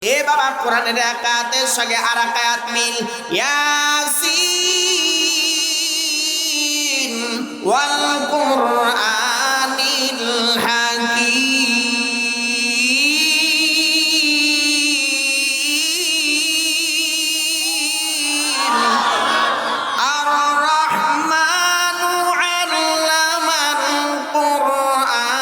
এ বাবা কোরআনের আয়াতের সঙ্গে আর এক আয়াত মিল ইয়াসিন ওয়াল কুরআনিল হাকীম আর রহমানু আল্লামাল কুরআন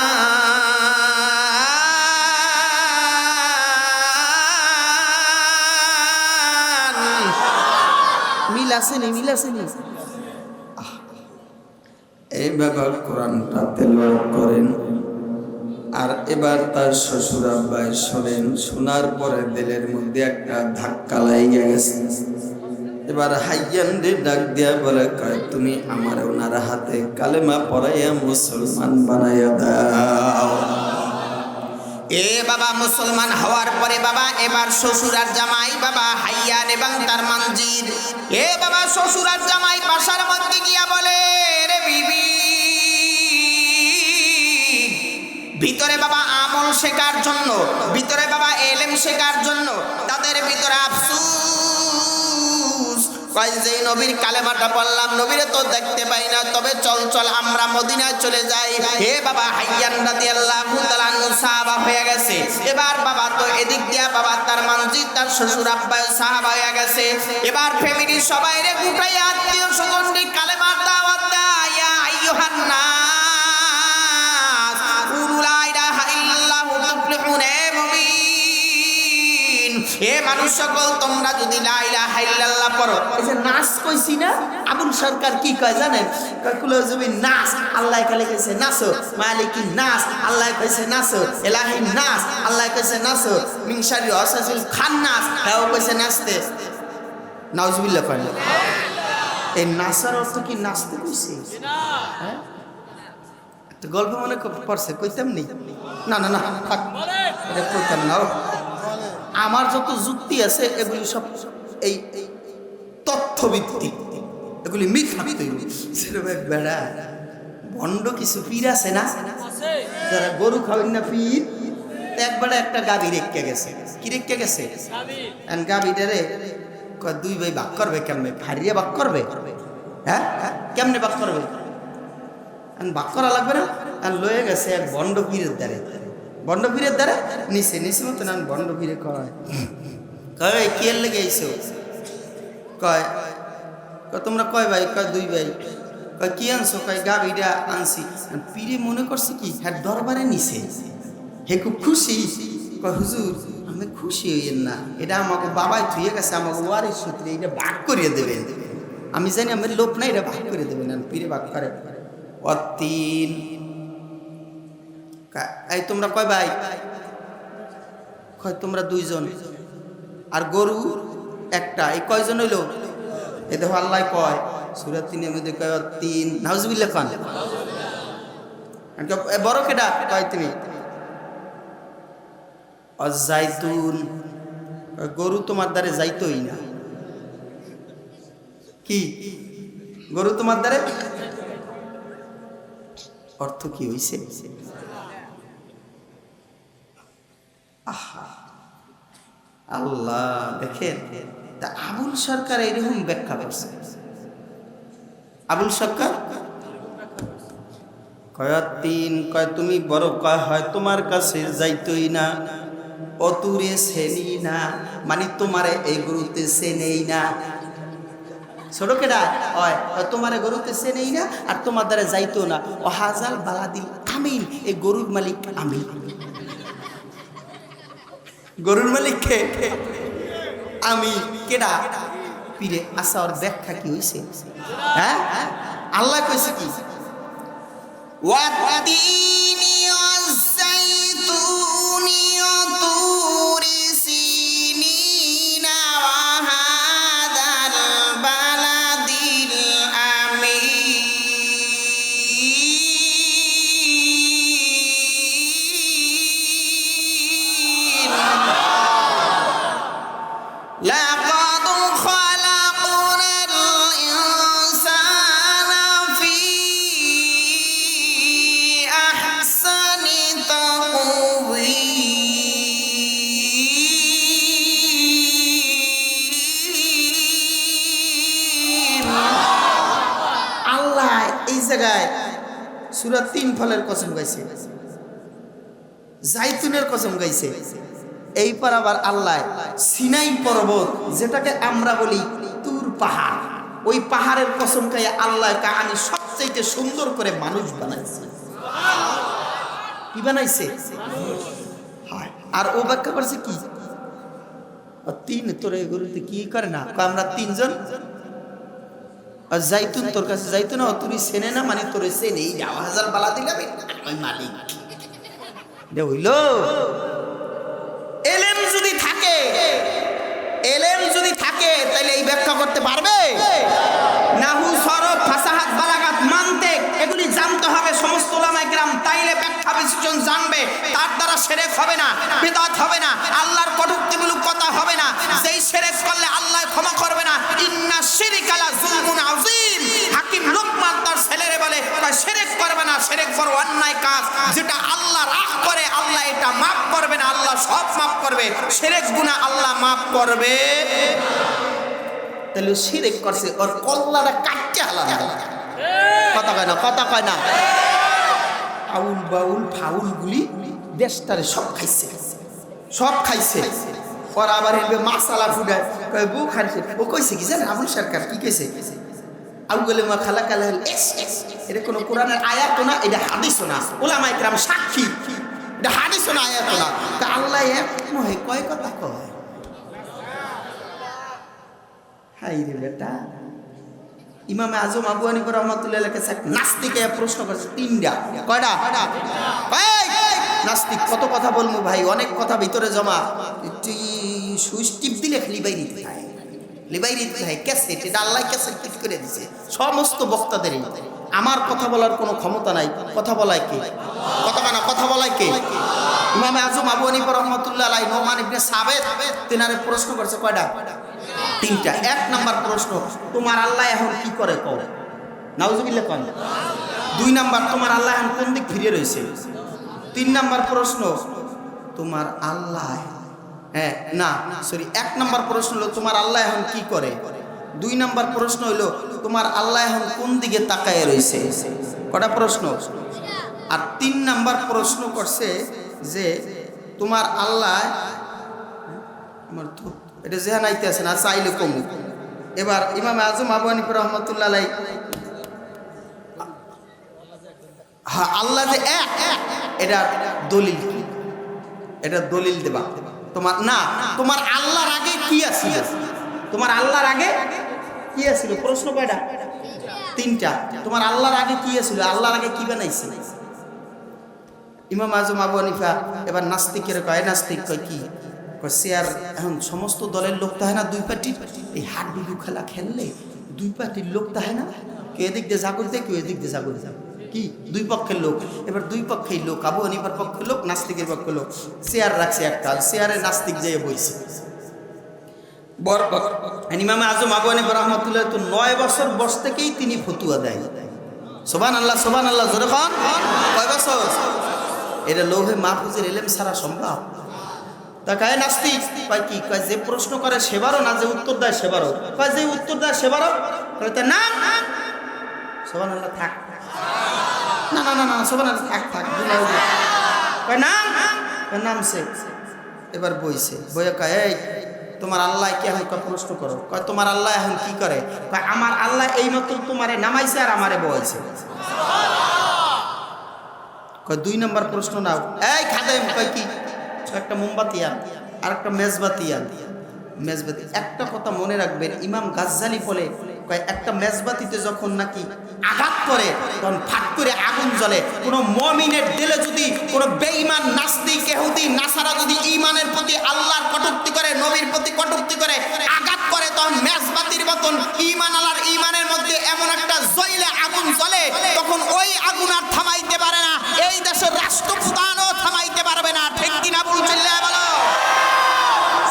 মিল আসেনি এইভাবে কোরআনটা তেলাওয়াত করেন। আর এবার তার শ্বশুর আব্বাই শোনেন, শোনার পরে দিলের মধ্যে একটা ধাক্কা লাগিয়ে গেছে। এবার হাইয়ান রে ডাক দিয়া বলে, কয় তুমি আমার ওনার হাতে কালেমা পড়াইয়া মুসলমান বানাইয়া দাও। এ বাবা মুসলমান হওয়ার পরে বাবা এবার শ্বশুর আর জামাই বাবা হাইয়ান এবং তার মঞ্জির এ বাবা শ্বশুর আর জামাই বাসার মধ্যে গিয়া বলে, রে বিবি, ভিতরে বাবা আমল শেখার জন্য, ভিতরে বাবা এলেম শেখার জন্য তাদের ভিতরে আফসোস, কয় যে নবীর কালেমাটা পড়লাম নবীরে তো দেখতে পাই না, তবে চল চল আমরা মদিনায় চলে যাই। হে বাবা হাইয়ান রাদিয়াল্লাহু তাআলা আনহু সাহাবা হয়ে গেছে। এবার বাবা তো এদিক দিয়া বাবা তার মঞ্জিদ তার শ্বশুর আব্বাই সাহাবা হয়ে গেছে। এবার ফ্যামিলির সবাই রে গুটাইয়া আত্মীয় স্বজন কালেমার দাওয়াত দেয়, ইয়া আইয়ুহান নাস কুলু লা ইলাহা ইল্লাল্লাহু তুফলিহুন। এ মুমিন, এ মানুষ সকল, তোমরা যদি লা ইলাহা ইল্লাল্লাহ পড়ো। এই যে নাস কইছি না, আবুল সরকার কি কয় জানেন? কয় জমি নাস, আল্লাহ কালে কইছে নাসো, মালিকিন নাস, আল্লাহ কইছে নাসো, ইলাহিন নাস, আল্লাহ কইছে নাসো, মিন শাররি ওয়াসওয়াসিল খান্নাস, তাও কইছে নাচতে। নাউজুবিল্লাহ কয় না? এই নাসার অর্থ কি নাচতে কইছে? হ্যাঁ, একটা গল্প মনে পড়ছে, কইতাম নি? না না না, থাক, এটা কইতাম না। আমার যত যুক্তি আছে এগুলি সব এই তথ্যভিত্তিক, এগুলি মিথ্যা বেড়া ভণ্ড কিছু পীর আছে না, যারা গরু খাবেন না পীর, একবারে একটা গাভী রেখে গেছে। কি রেখে গেছে? গাভীটারে দুই ভাই ভাগ করবে কেমনে? ফারিয়ে ভাগ করবে? হ্যাঁ, কেমনে ভাগ করবে? ভাগ করা লাগবে না। লয়ে গেছে এক ভণ্ড পীরের দ্বারে, ভণ্ড পীরের দ্বারা নিচে মতো না ভণ্ড পীরে কয়, কয় কি এর লেগে আইছো? কয় তোমরা কয় ভাই? কয় দুই ভাই। কয় কি আনছো? কয় গাভীটা আনছি। পীরে মনে করছে কি হ্যাঁ দরবারে নিছে, হে খুব খুশি। কয় হুজুর আমি খুশি হইয়েন না, এটা আমাকে বাবাই থুয়ে গেছে, আমাকে ওয়ারিস সূত্রে এটা ভাগ করিয়ে দেবেন। আমি জানি আমার লোভ নাই, এটা ভাগ করে দেবেন। পীরে ভাগ করে অতিন। এই তোমরা কয় ভাই? কয় তোমরা দুইজন, আর গরু একটা। এই কয়জন হইল? এ দেখো আল্লাহ কয় সূরা ৩ এর মধ্যে কয় তিন। নাউজুবিল্লাহ খান। বড় কেডা? কয় তুমি। অজাইতুন, গরু তোমার দ্বারে যাইতই না। কি গরু তোমার দ্বারে? অর্থ কি হইছে? আল্লাহ দেখেন, তা আবুল সরকার এইরকম ব্যাখ্যা করছে। আবুল সরকার কয় তিন, কয় তুমি বড়, কয় হয় তোমার কাছে যাইতই না, অতুরে চেনি না, মানে তোমারে এই গরুতে চেনেই না। ছোট কেডা? হয় তোমারে গরুতে চেনেই না আর তোমার দ্বারা যাইতো না। ও হাজাল বালাদিল আমিন, এই গরুর মালিক আমি। গরুর মালিক কে? আমি। কেডা? পীরে। আচ্ছা ওর ব্যাখ্যা কি হইছে? হ্যাঁ, আল্লাহ কইছে কি? ওয়াতিনি ওয়াযাইতুনি ওয়াতুরি সিনিনা ওয়া হাদাল বালাদিল আমিন। লাকাদ খালাকনাল ইনসানা ফি আহসানি তাকওয়িম। জায়গায় সূরা 3 ফলের কসম গাইছে, জাইতুনের কসম গাইছে। এই পার আবার আল্লাহ সিনাই পর্বত, যেটাকে আমরা বলি তুর পাহাড়, ওই পাহাড়ের কসম খাইয়া আল্লাহ কাহানি সবচেয়ে সুন্দর করে মানুষ বানাইছে। কি বানাইছে? আর ও ব্যাখ্যা করছে কি, তিন তোর এগুলোতে কি করে না, আমরা তিনজন। আর জাইতুন তোর কাছে জাইতুন তুই চেনে না, মানে তোর চেনে হাজার বালা দিলাম ওই মালিক হইল। এলেম যদি থাকে, এলেম যদি থাকে তাহলে এই ব্যাখ্যা করতে পারবে? নাহু, সরফ, ফাসাহাত, বালাগাত, মানতিক এগুলি জানতে হবে সমস্ত উলামায়ে কেরাম, তাইলে ব্যাখ্যা বিশ্লেষণ জানবে। তার দ্বারা শিরক হবে না, বিদআত হবে না, আল্লাহর কটূক্তিমূলক কথা হবে না। যেই শিরক করলে আল্লাহ ক্ষমা করবে না। ইন্না শিরকা লা যুলমুন আযীম। হাকিম লোকমান তার ছেলেরে বলে শিরক করবে না, শিরক বড় অন্যায় কাজ, যেটা আল্লাহ রাগ করে আল্লাহ এটা মাফ করবে না, আল্লাহ সব মাফ করবে। শিরক গুনাহ আল্লাহ মাফ করবে। তাহলে শিরক করছে, ওর কল্লাটা কাটতে হালাল। কথা কয় না, কথা কয় না। আউল বাউল ফাউল গুলি দেশটারে সব খাইছে, সব খাইছে। ওর আবার এনে মাসালা ফুডায় কয় বউ খাইছে। ও কইছে কি জানেন আবুল সরকার কি কইছে? আউগলে মা খালা কালা এটা কোনো কোরআনের আয়াত না, এটা হাদিসও না। উলামায়ে কেরাম সাক্ষী, এটা হাদিসও না, আয়াত না। তা আল্লাহ এক নয় কয় কথা কয়। হাই রে বেটা, ইমামে আজম আবু হানিফা রাহমাতুল্লাহ আলাইহি কাছে নাস্তিকে প্রশ্ন করছে তিনটা। কয়টা? নাস্তিক কত কথা বলবো ভাই, অনেক কথা ভিতরে জমা। সুইচ টিপ দিলে লিবাই দিতে হয়, লিবাই দিতে হয়। ক্যাসেট, এটা আল্লাহ ক্যাসেট ঠিক করে দিছে সমস্ত বক্তাদেরই। আমার কথা বলার কোনো ক্ষমতা নাই। কথা বলায় কে? কথা না, কথা বলায় কে? ইমামে আজম আবু হানিফা রাহমাতুল্লাহ আলাইহি নোমান ইবনে সাবিত তিনারে প্রশ্ন করছে কয়টা? তিনটা। এক নাম্বার প্রশ্ন, তোমার আল্লাহ এখন কি করে কও? নাউজুবিল্লাহ কন। দুই নাম্বার, তোমার আল্লাহ এখন কোন দিক ফিরে রয়েছে? তিন নাম্বার প্রশ্ন, তোমার আল্লাহ এক নাম্বার প্রশ্ন হলো তোমার আল্লাহ এখন কি করে। দুই নাম্বার প্রশ্ন হলো তোমার আল্লাহ এখন কোন দিকে তাকায় রয়েছে। কটা প্রশ্ন? আর তিন নাম্বার প্রশ্ন করছে যে তোমার আল্লাহ, আমার তো এটা জেহান আইতে আছে না, চাইলে কম। এবার ইমামে আজম আবু হানিফা রাহমাতুল্লাহ আলাইহি, হ্যাঁ আল্লাহ যে এক, এটা দলিল কি? এটা দলিল দেবা। তোমার না, তোমার আল্লাহর আগে কি আছিল? তোমার আল্লাহর আগে কি আছিল? প্রশ্ন কয়টা? তিনটা। তোমার আল্লাহর আগে কি আছিল? আল্লাহর আগে কি বানাইছে? ইমাম আজম আবু হানিফা এবার নাস্তিকের কয়, নাস্তিক কয় কি? চেয়ার এখন সমস্ত দলের লোক তাহে না, দুই পার্টির এই হাড্ডুডু খেলা খেললে দুই পার্টির লোক তাহে না, কেউ এদিক দিয়ে জাগর দেয়, কেউ এদিক দিয়ে জাগর দেয়, কি দুই পক্ষের লোক। এবার দুই পক্ষের লোক, আবু হানিফার পক্ষের লোক, নাস্তিকের পক্ষের লোক, চেয়ার রাখছে একটা, চেয়ারে নাস্তিক যেয়ে বইছে। ইমামে আজম আবু হানিফা রাহমাতুল্লাহ তো 9 বছর বয়স থেকেই তিনি ফতুয়া দেয়। সুবহানাল্লাহ, সুবহানাল্লাহ, জোরে কোন। কয় বছর? এটা লৌহে মাহফুজের ইলম ছাড়া সম্ভব? তা কয় নাস্তিক কয় কি? কয় যে প্রশ্ন করে সেবারও না, যে উত্তর দেয় সেবারও। কয় যে উত্তর দেয় সেবারও। কয় তা না, সুবহানাল্লাহ থাক, না না না না সুবহানাল্লাহ থাক থাক, কয় না, নামছে। এবার বইছে, বইয়া কয় এই তোমার আল্লাহ কি এখন প্রশ্ন করো? কয় তোমার আল্লাহ এখন কি করে? কয় আমার আল্লাহ এই মাত্র তোমারে নামাইছে আর আমারে বইছে। কয় 2 নম্বর প্রশ্ন নাও। এই খাদেম কয় কি? একটা মোমবাতি আন আর একটা মেজবাতি আন। মেজবাতি, একটা কথা মনে রাখবেন, ইমাম গাজ্জালি বলে কয় একটা মেজবাতিতে যখন নাকি আঘাত করে তখন ফাট করে আগুন জ্বলে। কোনো মুমিনের দিলে যদি কোনো বেঈমান নাস্তিক ইহুদি নাসারা যদি ঈমানের প্রতি আল্লাহর কটূক্তি করে, নবীর প্রতি কটূক্তি করে, আঘাত করে, তখন মেজবাতির মতন ঈমান আল্লাহর ঈমানের মধ্যে এমন একটা জ্বলে আগুন জ্বলে, তখন ওই আগুন আর থামাইতে পারে না। এই দেশের রাষ্ট্রপ্রধানও থামাইতে পারবে না। ঠিক কিনা বলছেন? বলো।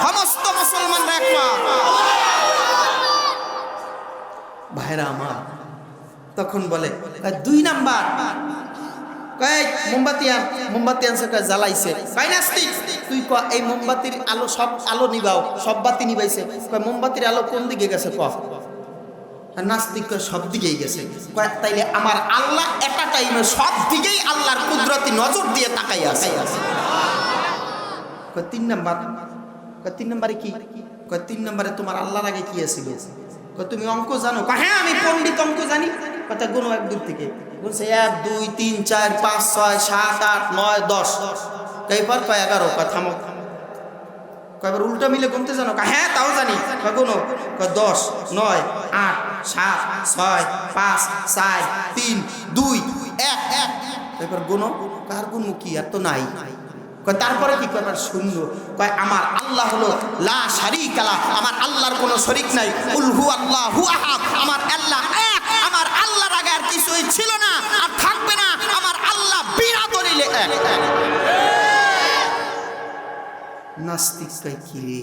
সমস্ত মুসলমানরা একমত। ভাইরা আমার, তখন বলে 2 নাম্বার কয় মোমবাতি আন। মোমবাতি আনছে, কয় জ্বালাইছে। কয় নাস্তিক তুই ক এই মোমবাতির আলো, সব আলো নিবাও, সব বাতি নিবাইছে। কয় মোমবাতির আলো কোন দিকে গেছে? ক আর নাস্তিক সব দিকেই গেছে। কয় তাইলে আমার আল্লাহ একটা টাইমে সব দিকেই আল্লাহর কুদরতি নজর দিয়ে তাকাই আছে। কয় 3 নাম্বার। কয় 3 নাম্বারে কি? কয় 3 নাম্বারে তোমার আল্লাহর আগে কি আছিল? কয় তুমি অঙ্ক জানো? কয় হ্যাঁ আমি পণ্ডিত, অঙ্ক জানি। কথা গুনো এক দূর থেকে বলছে 1 2 3 4 5 6 7 8 9 10। কয়বার? কয় 11। কয় থামো। কয়বার উল্টা মিলে গুনতে জানো? কয় হ্যাঁ তাও জানি। কয় গুনো। কয় 10 9 8 7 6 5 4 3 2 1 1। এবার গুনো। কার গুনো কি? আর তো নাই। কয় তারপরে কি? কয়বার শূন্য। কয় আমার আল্লাহ হলো লা শারীকা লা, আমার আল্লাহর কোনো শরীক নাই। কুল হুয়াল্লাহু আহাদ, আমার আল্লাহ এক। আমার আল্লাহর আগে আর কিছুই ছিল না আর থাকবে না। আমার আল্লাহ বিনা দলিলে এক। নাস্তিক কয় কি রে?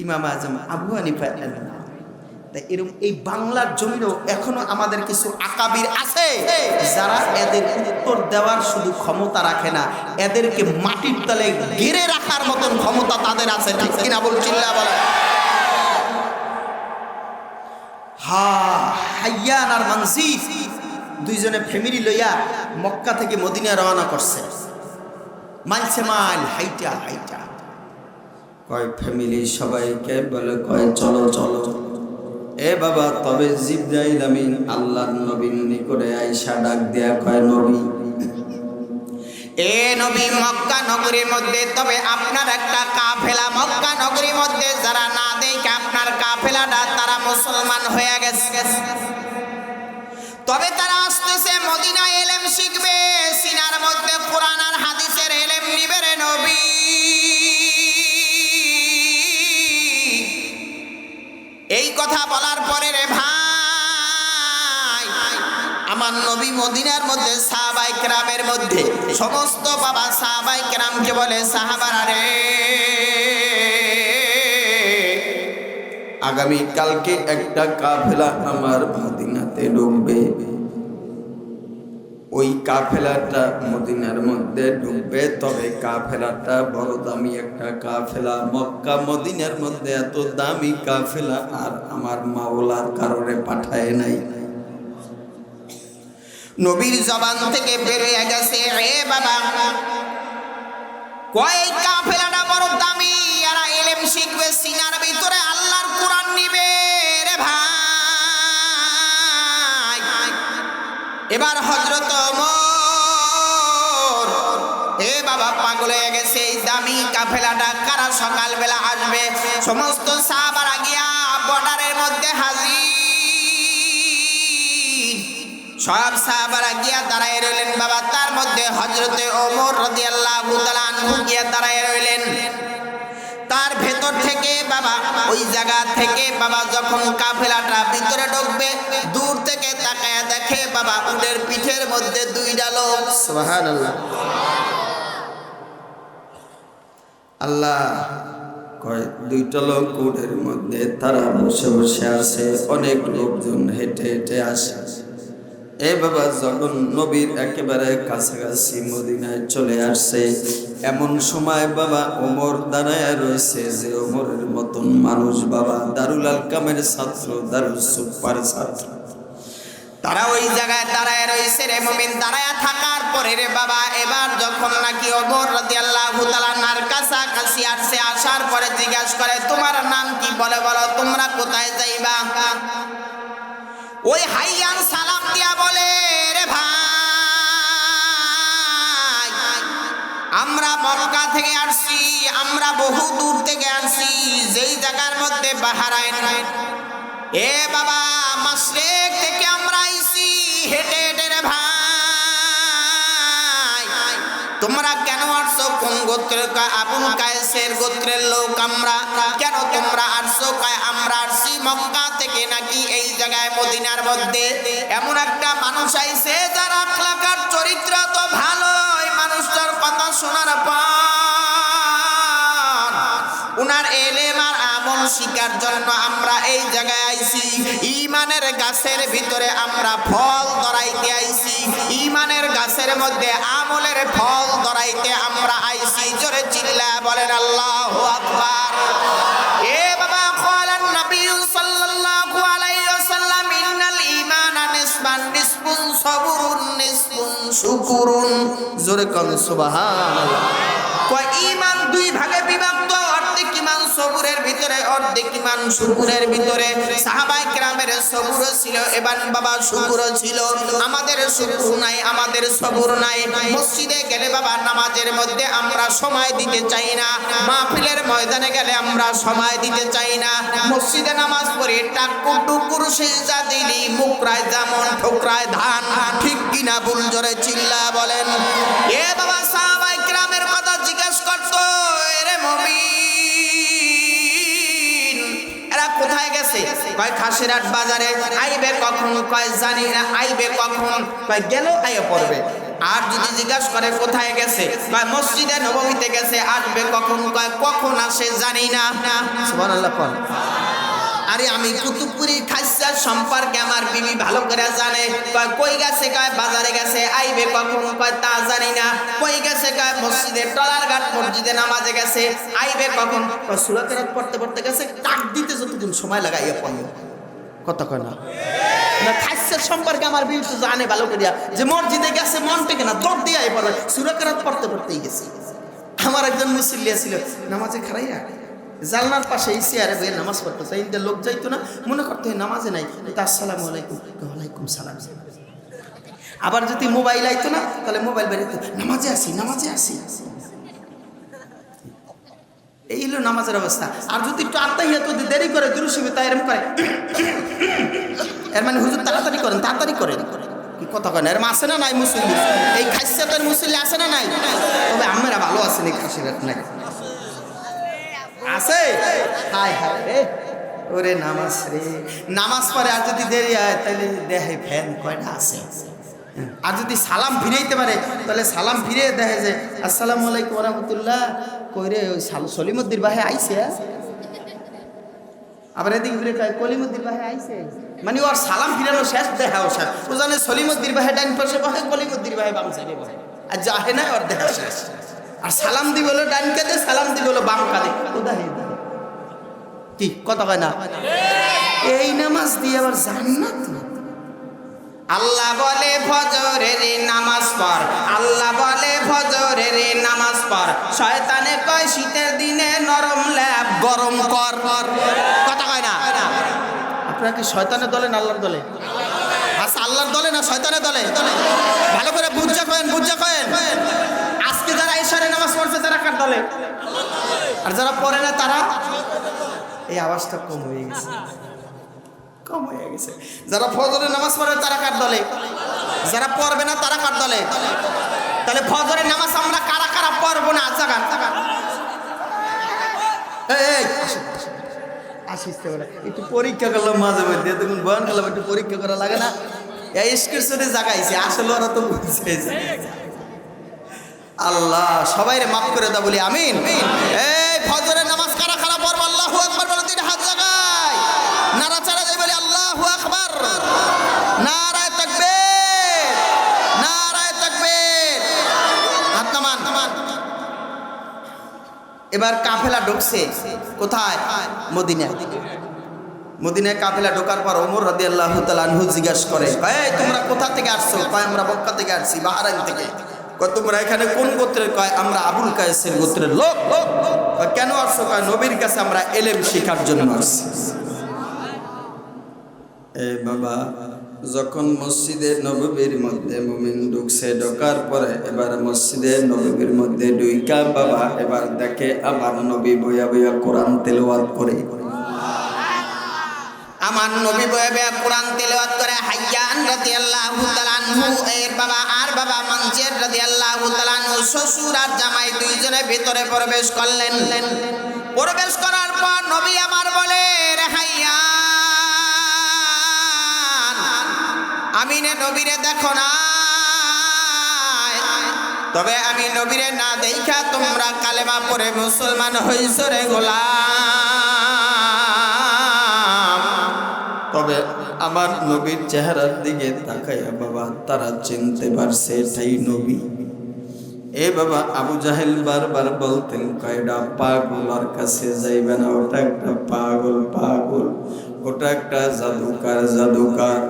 ইমাম আজম আবু হানিফা এলেন। তাই এরকম এই বাংলার জমিনেও এখনো আমাদের কিছু আকাবির আছে যারা এদের উত্তর দেওয়ার শুধু ক্ষমতা রাখে না, এদেরকে মাটির তলে গেড়ে রাখার মতন ক্ষমতা তাদের আছে। ঠিক কিনা বলছিল্লা বলে? হাইয়ান আর মানসিফ দুইজনে ফ্যামিলি লইয়া মক্কা থেকে মদিনা রওনা করছে। মাইলছে মাইল হাইটা হাইটা। কয় ফ্যামিলি সবাইকে বলে, কয় চলো চলো। এ বাবা, তবে জিবরাইল আমিন আল্লাহর নবীর নিকটে আয়েশা ডাক দেয়া কয়, নবী এ নবী, মক্কা নগরীর মধ্যে তবে আপনার একটা কাফেলা, মক্কা নগরীর মধ্যে যারা না দেখে আপনার কাফেলাটা তারা মুসলমান হয়ে গেছে। তবে তারা আসতেছে মদিনায় এলেম শিখবে, সিনার মধ্যে কোরআন আর হাদিসের এলেম নিবে রে নবী। এই কথা বলার পরে রে ভাই, আমার নবী মদিনার মধ্যে সাহাবায়ে কেরামের মধ্যে সমস্ত বাবা সাহাবায়ে কেরামকে বলে, সাহাবারা রে, আগামী কালকে একটা কাফেলা আমার মদিনাতে ঢুকবে। ওই কাফেলাটা মদিনার মধ্যে ঢুকবে, তবে কাফেলাটা বড় দামি একটা কাফেলা। মক্কা মদিনার মধ্যে এত দামি কাফেলা আর আমার মাওলার কারণে পাঠায় নাই। নবীর জবান থেকে বেরিয়ে গেছে, রে বাবা, কয় কাফেলাটা বড় দামি, এরা ইলম শিখবে, সিনার ভিতরে আল্লাহর কোরআন নিবে রে ভাই। এবার হযরত ওমর এ বাবা পাগল হয়ে গেছে, এই দামি কাফেলাটা কারা সকালবেলা আসবে? সমস্ত সাহাবারা গিয়া বর্ডারের মধ্যে হাজির। সব সাহাবারা গিয়া দাঁড়ায় রইলেন বাবা। তার মধ্যে হযরতে ওমর রাদিয়াল্লাহু তাআলা আনহু গিয়া দাঁড়ায় রইলেন। তার ভেতর থেকে বাবা, ওই জায়গা থেকে বাবা যখন কাফেলাটা ভিতরে ঢুকবে, দূর থেকে তাকায়া দেখে বাবা উটের পিঠের মধ্যে দুইটা লোক। সুবহানাল্লাহ। আল্লাহ কয় দুইটা লোক উটের মধ্যে, তারা বসে বসে আছে, অনেক লোকজন হেঁটে হেঁটে আসে। এ বাবা, যখন নবীর একেবারে কাছাকাছি মদিনায় চলে আসছে, এমন সময় বাবা ওমর দাঁড়ায় রয়েছে। যে ওমরের মতন মানুষ বাবা দারুল আলকামের ছাত্র, দারুল সুপার ছাত্র, তারা ওই জায়গায় দাঁড়ায় রয়েছে রে মুমিন। দাঁড়ায় থাকার পরে রে বাবা, এবার যখন নাকি ওমর রাদিয়াল্লাহু তাআলা নার কাছাকাছি আসছে, আসার পরে জিজ্ঞাসা করে, তোমার নাম কি? বলে, বলো তোমরা কোথায় যাইবা? ওই হাইয়ান সালাম দিয়া বলে, রে ভাই, আমরা মক্কা থেকে আসছি, আমরা বহু দূর থেকে আসছি, যেই জায়গার মধ্যে বাহরাইন। এ বাবা, মাশরিক থেকে আমরা আইছি হেঁটে হেঁটে রে ভাই। তোমরা কেন আসছো? কোন গোত্রের? আবুল কায়েসের গোত্রের লোক আমরা। কেন তোমরা আসছো? আমরা আসছি মক্কা থেকে। নাকি এই জায়গায় মদিনার মধ্যে এমন একটা মানুষ আইছে যার আখলাক আর চরিত্র তো ভালো, এই মানুষটার কথা শোনার পর উনার এলেম আর আমল শিকার জন্য আমরা এই জায়গায় আইছি। ঈমানের গাছের ভিতরে আমরা ফল ধরাইতে আইছি, ঈমানের গাছের মধ্যে আমলের ফল ধরাইতে আমরা আইছি। জোরে চিল্লা বলেন আল্লাহু আকবার। এ বাবা, ক্বালান নবী সাল্লাল্লাহু আলাইহি ওয়াসাল্লাম শুকুরুন। জোরে কোন সুবহানাল্লাহ। কয় ঈমান দুই ভাগে বিভক্ত, অর্ধেক ঈমান সবুরের ভিতরে, অর্ধেক ঈমান শুকুরের ভিতরে। সাহাবায়ে কেরামের সবুর ছিল, এবার বাবা শুকুর ছিল। আমাদের শুকুর নাই, আমাদের সবুর নাই। মসজিদে গেলে বাবা নামাজের মধ্যে আমরা সময় দিতে চাই না, মাহফিলের ময়দানে গেলে আমরা সময় দিতে চাই না। মসজিদে নামাজ পড়ে টাকুর টুকুর সিজদা দিলি মুকরায় যেমন ঠোকরায় ধান। ঠিক কিনা ভুল? জোরে চিল্লা বলেন। এ বাবা সাহাবায়ে কেরামের কথা জিজ্ঞেস করতো, এরে মুমিন এরা কোথায় গেছে? কয় খাসিরহাট বাজারে। আইবে কখন? কয় জানি না। আইবে কখন? কয় গেল আইয়া পড়বে। আর যদি জিজ্ঞাসা করে কোথায় গেছে? কয় মসজিদে নববীতে গেছে। আসবে কখন? কয় কখন আসে জানি না। সুবহানাল্লাহ। আরে আমি কুতুবপুরি খাইসার সম্পর্কে আমার বিবি ভালো করে জানে। কয় কই গেছে? কয় বাজারে গেছে। আইবে কখন? কয় তা জানি না। কই গেছে? কয় মসজিদে টলারঘাট মসজিদে নামাজে গেছে। আইবে কখন? কয় সূরা কেরাত পড়তে পড়তে গেছে। টাক দিতে যতক্ষণ সময় লাগাইয়া পড়লো। কথা কয় না? না খাইসার সম্পর্কে আমার বিবি তো জানে ভালো করিয়া যে মসজিদে গেছে মন থেকে না, দৌড় দিয়ে আই পড়ে সূরা কেরাত পড়তে পড়তেই গেছে। আমার একজন মুসল্লি ছিল, নামাজে খাড়াইয়া জানলার পাশে এই চেয়ারে বসে নামাজ পড়তেছে। এই লোক যাইতো না, মনে করতে নামাজে নাই, আসসালামু আলাইকুম। ওয়ালাইকুম সালাম। আবার যদি মোবাইল আইতো না, তাহলে মোবাইল বেরিয়ে নামাজে আসি, নামাজে আসি। এই হলো নামাজের অবস্থা। আর যদি একটু আত্মাহিয়াত যদি দেরি করে, দুরুশি তাই এরকম করে, এর মানে হুজুর তাড়াতাড়ি করেন, তাড়াতাড়ি করেন। কি কথা কয় না? এরম আছে না নাই মুসল্লি? এই খাইসাতের মুসল্লি আছে না নাই? তবে আমরা ভালো আছেন এই খাসিরাত নাই আছে। হায় হায় রে, ওরে নামাজ রে, নামাজ পড়ে আর যদি দেরি হয় তাহলে দেখে ফ্যান কয়টা আছে। আর যদি সালাম ফিরাইতে পারে তাহলে সালাম ফিরে দেখে যে আসসালামু আলাইকুম ওয়া রাহমাতুল্লাহ। কইরে ওই সলিমুদ্দির বাহে আইছে। আবার এদিকে ঘুরে কয় কলিমুদ্দির বাহে আইছে, মানে ওর সালাম ফিরানো শেষ। দেখা ও শেষ। ও জানে সলিমুদ্দির বাহে ডান পাশে বহে, কলিমুদ্দির বাহে বাম সাইডে বহে। আর যাহে না ওর দেখা শেষ। আর সালাম দিব হলো ডান কাঁধে, সালাম দিব হলো বাম কাঁধে। কি কথা কয় না? এই নামাজ দিয়ে আবার জান্নাত। আল্লাহ বলে ফজরের নামাজ পড়, আল্লাহ বলে ফজরের নামাজ পড়। শয়তানে কয় শীতের দিনে নরম ল্যাব গরম কর। কথা কয় না? আপনারা কি শয়তানের দলে না আল্লাহর দলে? আচ্ছা, আল্লাহর দলে না শয়তানের দলে? ভালো করে বুঝা কয়েন, বুঝা কয়েন। আজকে যারা ইশারে নামাজ পড়ছে তারা কার দলে? আর যারা পড়ে না তারা? এই আওয়াজটা কম হয়ে গেছে, কম হয়ে গেছে। যারা ফজরের নামাজ পড়ে তারা কার দলে? যারা পড়বে না তারা কার দলে? তাহলে ফজরের নামাজ আমরা কারা কারা পড়বো না? জাগান জাগান। আসিস একটু পরীক্ষা করলাম মাঝে মধ্যে, তখন বয়ান করলাম একটু পরীক্ষা করা লাগে না? এই স্ক্রিনশটে জাগাইছে, আসলে ওরা তো বুঝছে। আল্লাহ সবাইরে মাফ করে দাও বলি আমিন। এই ফজরের নামাজ কারা কারা পড়বো? আল্লাহু আকবার বলে তিন হাত জাগায়, নাড়াচাড়া দেই বলি আল্লাহু আকবার। নারায়ে তাকবীর, নারায়ে তাকবীর। হাত নামান। এবার কাফেলা ঢুকছে কোথায়? মদিনায়। মদিনায় কাফেলা ঢোকার পর ওমর রাদিয়াল্লাহু তাআলা আনহু জিজ্ঞাসা করে, এই তোমরা কোথা থেকে আসছো? কয় আমরা মক্কা থেকে আসছি, বাহরাইন থেকে। কয় তোমরা এখানে কোন গোত্রের? কয় আমরা আবুল কায়েসের গোত্রের লোক। কেন আসছো? কয় নবীর কাছে আমরা ইলম শেখার জন্য আসছি। এই বাবা, যখন মসজিদে নববীর মধ্যে মুমিন ঢুকছে, ঢোকার পরে এবার মসজিদে নববীর মধ্যে ঢুইকা বাবা এবার দেখে আমার নবী বইয়া বইয়া কোরআন তেলাওয়াত করে। আমার নবী বইয়া বইয়া কোরআন তেলাওয়াত করে। হাইয়ান রাদিয়াল্লাহু তাআলা আনহু এর বাবা আর বাবা মনজির রাদিয়াল্লাহু তাআলা আনহু শ্বশুর আর জামাই দুইজনে ভিতরে প্রবেশ করলেন। প্রবেশ করার পর নবী আমার বলে, রে হাইয়ান, আমি নবীরে দেখো না, তবে আমি নবীরে না দেখা তোমরা কালেমা পড়ে মুসলমান হইছো রে গোলাম। তবে আমার নবীর চেহারার দিকে তাকাইয়া বাবা তারা চিনতে পারছে এটাই নবী। এ বাবা আবু জাহেল বারবার বলতেন, কয়টা পাগলার কাছে যাইবে না, ওটা একটা পাগল, পাগল, ওটা একটা জাদুকার, জাদুকার।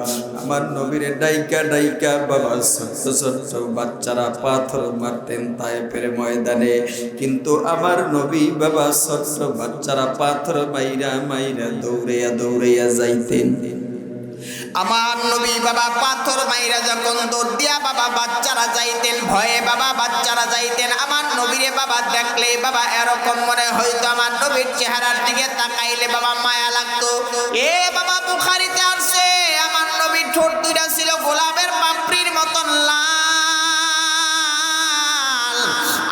আমার নবীরে ডাইকা ডাইকা বাবা ছোট্ট ছোট্ট বাচ্চারা পাথর মারতেন তায়েফের ময়দানে, কিন্তু আমার নবী বাবা ছোট্ট বাচ্চারা পাথর মাইরা মাইরা দৌড়াইয়া দৌড়াইয়া যাইতেন। আমার নবী বাবা পাথর মাইরা যখন দৌড় দিয়া বাবা বাচ্চারা যাইতেন, ভয়ে বাবা বাচ্চারা যাইতেন। আমার নবীরে বাবা দেখলে বাবা এরকম মনে হইতো আমার নবীর চেহারার দিকে তাকাইলে বাবা মায়া লাগতো। এ বাবা বুখারীতে আসছে আমার নবীর ঠোঁট দুইটা ছিল গোলাপের পাপড়ির মতন লাল,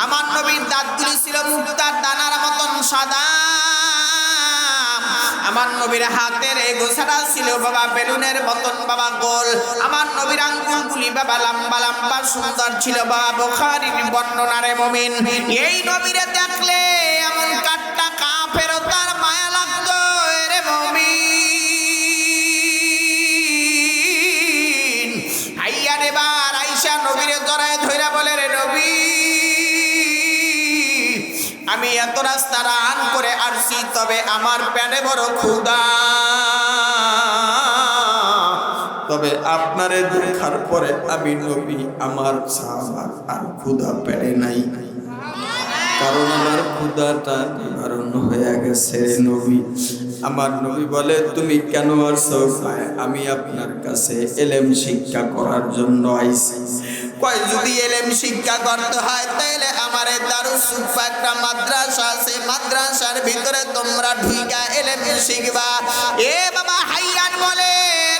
আমার নবীর দাঁতগুলি ছিল মুক্তার দানার মতন সাদা, আমার নবীর হাতের এই গোছাটা ছিল বাবা বেলুনের মতন বাবা গোল, আমার নবীর আঙ্গুলগুলি বাবা লম্বা লম্বা সুন্দর ছিল বাবা। বুখারীর বর্ণনারে মুমিন এই নবীরে দেখলে এমন কাটটা কাফের তার মায়া লাগতো রে মুমিন। আইয়া রে বার আইসা নবীরে জড়ায় ধইরা বলে, রে নবী আমি এত রাস্তা রান করে আসছি, তবে আমার পেটে বড় ক্ষুধা, তবে আপনারে দেখার পরে আমি নবী আমার সাহাবার আর ক্ষুধা পেটে নাই, কারণ আমার ক্ষুধাটা নিবারণ হয়ে গেছে নবী। আমার নবী বলে, তুমি কেন আসছো? আমি আপনার কাছে এলেম শিক্ষা করার জন্য আইছি। কয় যদি এলেম শিক্ষা করতে হয় তাহলে আমার দারুস সুফা একটা মাদ্রাসা আছে, মাদ্রাসার ভিতরে তোমরা ঢুইকা এলেম শিখবা। এ বাবা হাইয়ান বলে,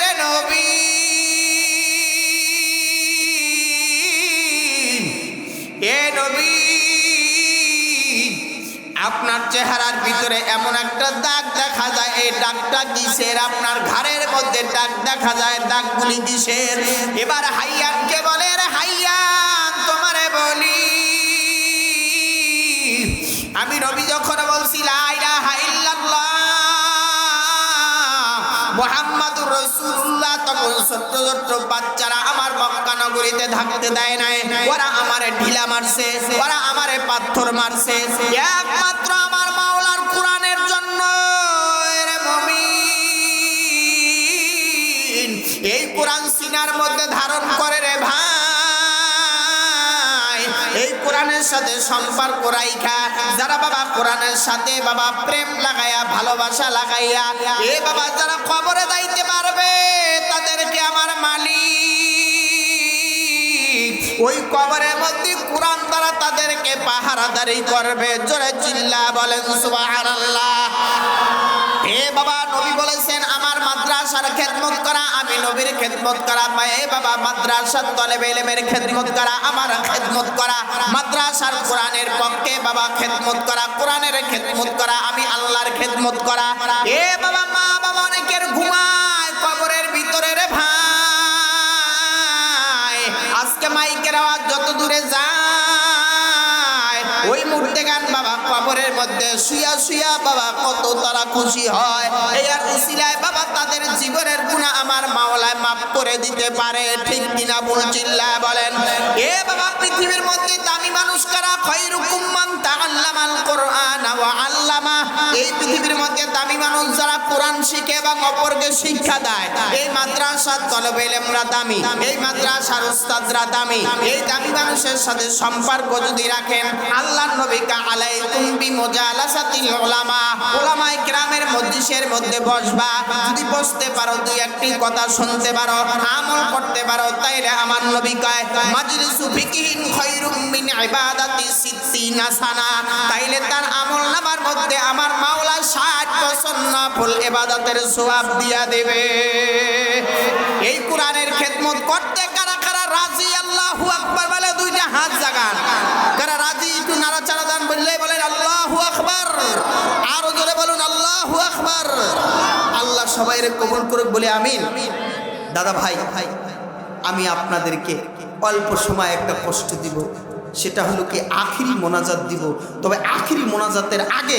রে নবী এ নবী আপনার চেহারার ভিতরে এমন একটা দাগ দেখা যায়, এই দাগটা কিসের? আপনার ঘাড়ের মধ্যে দাগ দেখা যায়, দাগগুলি কিসের? এবার হাইয়ানকে বলে, রে হাইয়ান তোমারে বলি, আমি নবী যখন বলছি লা ইলাহা ইল্লাল্লাহ মুহাম্মাদুর রাসূলুল্লাহ, তখন ছোট্ট ছোট্ট বাচ্চারা আমার মক্কা নগরীতে থাকতে দেয় নাই, ওরা আমারে ঢিলা মারছে, ওরা আমারে পাথর মারছে, একমাত্র আমার মাওলার কোরআনের জন্য। রে মুমিন এই কোরআন সিনার মধ্যে ধারণ করে রে ভাই, এই কোরআনের সাথে সম্পর্ক রাইখা যারা বাবা কোরআনের সাথে বাবা প্রেম লাগাইয়া ভালোবাসা লাগাইয়া এ বাবা যারা কবরে যাইতে পারবে তাদেরকে আমার মালিক ওই কবরের মধ্যে কোরআন দ্বারা তাদেরকে পাহারাদারি করবে। জোরে চিল্লা বলেন সুবহানাল্লাহ। এ বাবা নবী বলেছেন আমার মাদ্রাসার খেদমত করা, আমি নবীর খেদমত করা, এ বাবা মাদ্রাসার তলেবে ইলমের খেদমত করা, আমার খেদমত করা, মাদ্রাসার কোরআনের পক্ষে বাবা খেদমত করা, কোরআনের খেদমত করা, আমি আল্লাহর খেদমত করা। এ বাবা মা বাবা অনেকের ঘুমায় কবরের ভিতরে রে ভাই, আজকে মাইকের আওয়াজ যত দূরে যায় ওই মুহূর্তে গান বাবা কবরের মধ্যে শুয়া শুয়া বাবা কত তারা খুশি হয়, এই আর উসিলায় বাবা তাদের জীবনের গুনাহ আমার মাওলায় মাফ করে দিতে পারে। ঠিক কিনা বলছিল্লা বলেন। এ বাবা পৃথিবীর মধ্যে দামি মানুষ কারা? খায়রুকুম মান তাআল্লামাল কুরআন ওয়া আল্লামা। এই পৃথিবীর মধ্যে দামি মানুষ যারা কোরআন শিখে এবং অপরকে শিক্ষা দেয়। এই মাদ্রাসার তলবে ইলমরা দামি, এই মাদ্রাসার উস্তাদরা দামি। এই দামি মানুষের সাথে সম্পর্ক যদি রাখেন, আল্লাহর নবী কা আলাইকুম বিমুজালাসাতিল উলামা, উলামায়ে কিরামের মজলিসের মধ্যে বসবা, যদি বসতে পারো দুই একটি কথা শুনতে পারো, আমল করতে পারো, তাইলে আমার নবী কয় মাজলিসু ফিকহিন খায়রুম মিন ইবাদাতি সিত্তিনা সানা, তাইলে তার আমল নামার মধ্যে আমার মাওলা 60 বছর নফল ইবাদতের সওয়াব দিয়া দেবে। এই কোরআনের খেদমত করতে কারা কারা রাজি? আল্লাহু আকবার বলে দুইটা হাত জাগান। কারা রাজি একটু নাড়াচাড়া দান বললে বলেন আল্লাহু আকবার, আরো জোরে বলুন আল্লাহু আকবার। আল্লাহ সবাইরে কবুল করুক বলে আমিন। দাদা ভাই, আমি আপনাদেরকে অল্প সময় একটা কষ্ট দিব, সেটা হলো কি আখিরি মোনাজাত দিব। তবে আখিরি মোনাজাতের আগে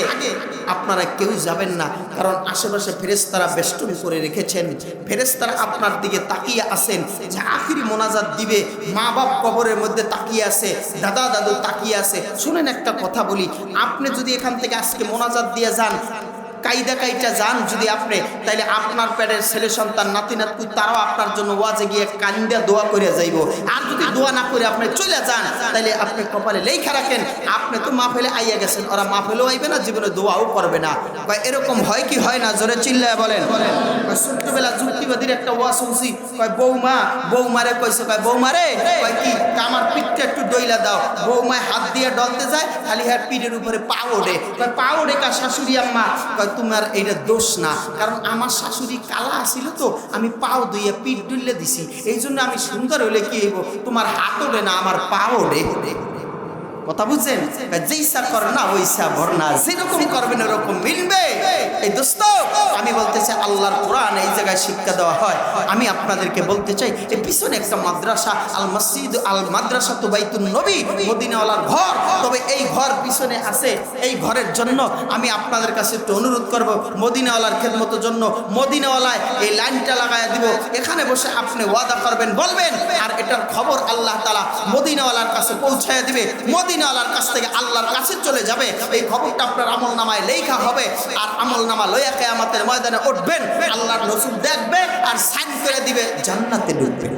আপনারা কেউ যাবেন না, কারণ আশেপাশে ফেরেশতারা বেষ্টনী করে রেখেছেন। ফেরেশতারা আপনার দিকে তাকিয়ে আছেন যে আখিরি মোনাজাত দিবে। মা বাপ কবরের মধ্যে তাকিয়ে আছে, দাদা দাদু তাকিয়ে আছে। শুনেন একটা কথা বলি, আপনি যদি এখান থেকে আজকে মোনাজাত দিয়ে যান, কায়দা কাইটা যান যদি আপনি, তাইলে আপনার পেটের ছেলে সন্তান নাতি নাতকু তারাও আপনার জন্য ওয়াজে গিয়ে কান্দা দোয়া করে যাইব। আর যদি দোয়া না করে আপনি চলে যান, তাইলে আপনি কপালে লেখা রাখেন আপনি তো মাহফিলে আইয়া গেছেন, ওরা মাহফিলেও আইবে না, জীবনে দোয়াও করবে না। কয় এরকম হয় কি হয় না? জোরে চিল্লায় বলেন। কয় ছোট্টবেলা যুক্তিবাদীর একটা ওয়াজ শুনছি, কয় বৌমারে কইছে, কয় বৌমারে কয় কি আমার পিঠটা একটু ডইলা দাও। বৌমায় হাত দিয়ে ডলতে যায়, খালি হাত পিঠের উপরে পা ওঠে। কয় পা ওঠে কার? শাশুড়ি আম্মা। কয় তোমার এইটা দোষ না, কারণ আমার শাশুড়ি কালা ছিল তো, আমি পাও ধুইয়া পিঠ ডুললে দিছি, এই জন্য আমি সুন্দর হইলে কি হইব, তোমার হাত ওঠে না, আমার পা ওঠে। কথা বুঝছেন? যেইসা কর না ওইসা ভর না, যেরকম করবেন ওরকম মিলবে। এই দোস্ত আমি বলতে চাই আল্লাহর কোরআন এই জায়গায় শিক্ষা দেওয়া হয়। আমি আপনাদেরকে বলতে চাই এই পিছনে একটা মাদ্রাসা, আল মসজিদ আল মাদ্রাসা তো বাইতুন নবী, মদিনাওয়ালার ঘর। তবে এই ঘর পিছনে আছে, এই ঘরের জন্য আমি আপনাদের কাছে একটু অনুরোধ করব, মদিনাওয়ালার খেদমতের জন্য মদিনাওয়ালায় এই লাইনটা লাগায় দিব, এখানে বসে আপনি ওয়াদা করবেন, বলবেন, আর এটার খবর আল্লাহ তাআলা মদিনাওয়ালার কাছে পৌঁছায় দিবে। মদিনাওয়ালার কাছ থেকে আল্লাহর কাছে চলে যাবে। এই খবরটা আপনার আমল নামায় লেখা হবে, আর আমল নামা লইয়া কিয়ামতের ময়দানে উঠবেন, আল্লাহর রাসূল দেখবে আর সাইন করে দিবে, জান্নাতে ঢুকবেন,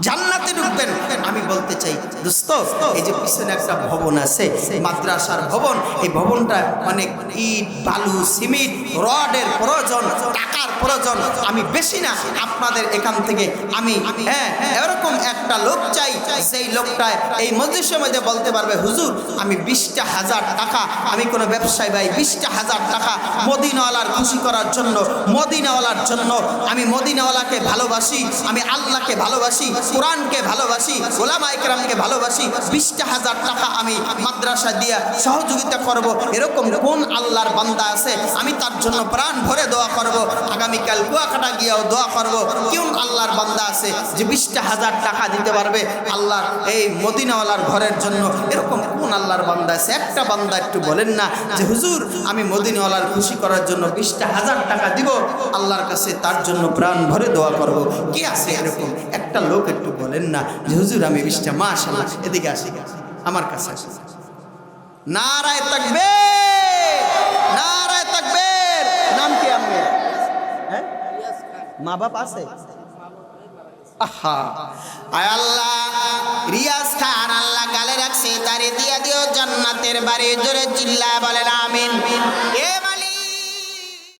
জান্নাতে ঢুকবেন। আমি বলতে চাই দোস্ত, এই যে পিছনে একটা ভবন আছে, মাদ্রাসার ভবন, এই ভবনটা অনেক ইট বালু সিমেন্ট রডের প্রয়োজন, টাকার প্রয়োজন। আমি বেশি না, আপনাদের এখান থেকে আমি এরকম একটা লোক চাই, সেই লোকটায় এই মজলিসের মধ্যে বলতে পারবে হুজুর আমি 20,000 টাকা, আমি কোনো ব্যবসায়ী ভাই 20,000 টাকা মদিনাওয়ালার খুশি করার জন্য, মদিনাওয়ালার জন্য, আমি মদিনাওয়ালাকে ভালোবাসি, আমি আল্লাহকে ভালোবাসি, কোরআনকে ভালোবাসি, ওলামায়ে কেরামকে ভালোবাসি, 20,000 টাকা আমি মাদ্রাসা দিয়া সহযোগিতা করব। এরকম কোন আল্লাহর বান্দা আছে? আমি তার জন্য প্রাণ ভরে দোয়া করব। আগামীকাল কুয়াকাটা গিয়েও দোয়া করব। কোন আল্লাহর বান্দা আছে যে 20,000 টাকা দিতে পারবে আল্লাহর এই মদিনাওয়ালার ঘরের জন্য? এরকম কোন আল্লাহর বান্দা আছে? একটা বান্দা একটু বলেন না যে হুজুর আমি মদিনাওয়ালার খুশি করার জন্য 20,000 টাকা দিব, আল্লাহর কাছে তার জন্য প্রাণ ভরে দোয়া করব। কে আছে এরকম? একটা লোক একটু বলেন না যে হুজুর আমি 20টা, মাশাআল্লাহ, এদিকে আসি, আমার কাছে আসি। নারায়ে তাকবীর, নারায়ে তাকবীর। নাম কি আপনার? হ্যাঁ, মা বাপ আছে? আহা, আয় আল্লাহ, রিয়াজ খান আল্লাহ গালে রাখছে, তারে দিয়া দিও জান্নাতের বাড়ি। জোরে চিল্লায় বলেন আমিন।